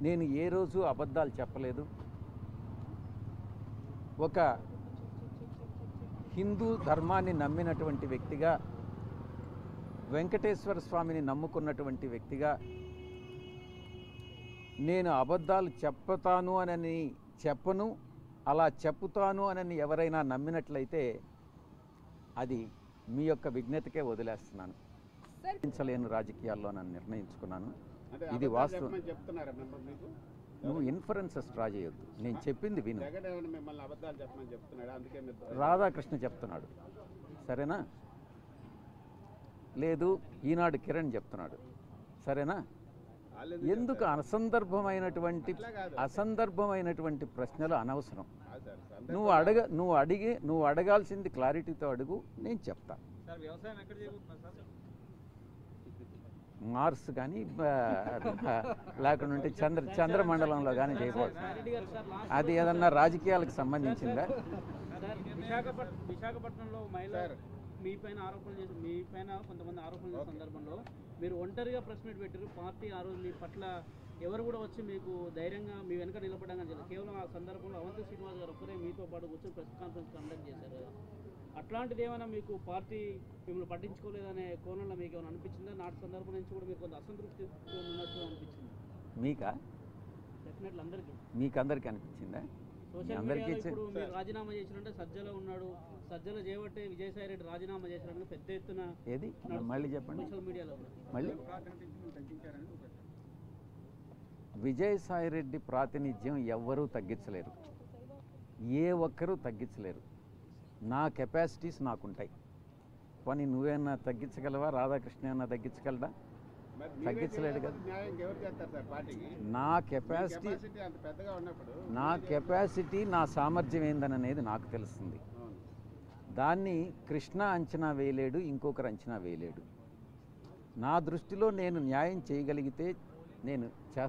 నేను ఏ రోజు అబద్ధాలు చెప్పలేదు. ఒక హిందూ ధర్మాన్ని నమ్మినటువంటి వ్యక్తిగా, వెంకటేశ్వర స్వామిని నమ్ముకున్నటువంటి వ్యక్తిగా నేను అబద్ధాలు చెప్పుతాను అని చెప్పను. అలా చెప్పుతాను అని ఎవరైనా నమ్మినట్లయితే అది మీ యొక్క విజ్ఞతకే వదిలేస్తున్నాను. హింసలేని రాజకీయాల్లో నన్ను నిర్ణయించుకున్నాను. ఇది వాస్తవం. నువ్వు ఇన్ఫరెన్సెస్ డ్రా చేయొద్దు. నేను చెప్పింది విను. రాధాకృష్ణ చెప్తున్నాడు, సరేనా? లేదు, ఈనాడు కిరణ్ చెప్తున్నాడు, సరేనా? ఎందుకు అసందర్భమైనటువంటి ప్రశ్నలు అనవసరం. నువ్వు అడగాల్సింది క్లారిటీతో అడుగు, నేను చెప్తా. మార్స్ కానీ లేకుండా ఉంటే చంద్రమండలంలో కానీ చేయకూడదు. అది ఏదన్నా రాజకీయాలకు సంబంధించిందా? విశాఖపట్నంలో మీ పైన కొంతమంది ఆరోపణలు చేసిన సందర్భంలో మీరు ఒంటరిగా ప్రెస్ మీట్ పెట్టారు. పార్టీ ఆ రోజు మీ పట్ల ఎవరు కూడా వచ్చి మీకు ధైర్యంగా మీ వెనక నిలబడడం కానీ కేవలం ఆ సందర్భంలో అవంతి శ్రీనివాస్ గారు ఒక్కరే మీతో పాటు కూర్చొని ప్రెస్ కాన్ఫరెన్స్ కండక్ట్ చేశారు. అట్లాంటిది ఏమైనా మీకు పార్టీ మిమ్మల్ని పట్టించుకోలేదనే కోణంలో మీకు ఏమైనా అనిపించిందా? నాటి సందర్భం నుంచి కూడా మీరు కొంత అసంతృప్తి ఉన్నట్టు అనిపించింది. మీకా? డెఫినెట్లీ అందరికీ. మీకందరికీ అనిపించిందా? సోషల్ మీడియాలో ఇప్పుడు మీరు రాజీనామా చేసినట్టే సజ్జలో ఉన్నాడు, సజ్జల చేయబట్టే విజయసాయి రెడ్డి రాజీనామా చేశారని పెద్ద ఎత్తున ఏది మళ్ళీ చెప్పండి. సోషల్ మీడియాలో మళ్ళీ విజయసాయి రెడ్డి ప్రాతినిధ్యం ఎవ్వరూ తగ్గించలేరు, ఏ ఒక్కరూ తగ్గించలేరు. నా కెపాసిటీస్ నాకుంటాయి. కానీ నువ్వేమన్నా తగ్గించగలవా? రాధాకృష్ణ ఏమన్నా తగ్గించగలడా? తగ్గించలేడు కదా. నా కెపాసిటీ నా సామర్థ్యం ఏందనేది నాకు తెలుస్తుంది. దాన్ని కృష్ణ అంచనా వేయలేడు, ఇంకొకరు అంచనా వేయలేడు. నా దృష్టిలో నేను న్యాయం చేయగలిగితే నేను చేస్తాను.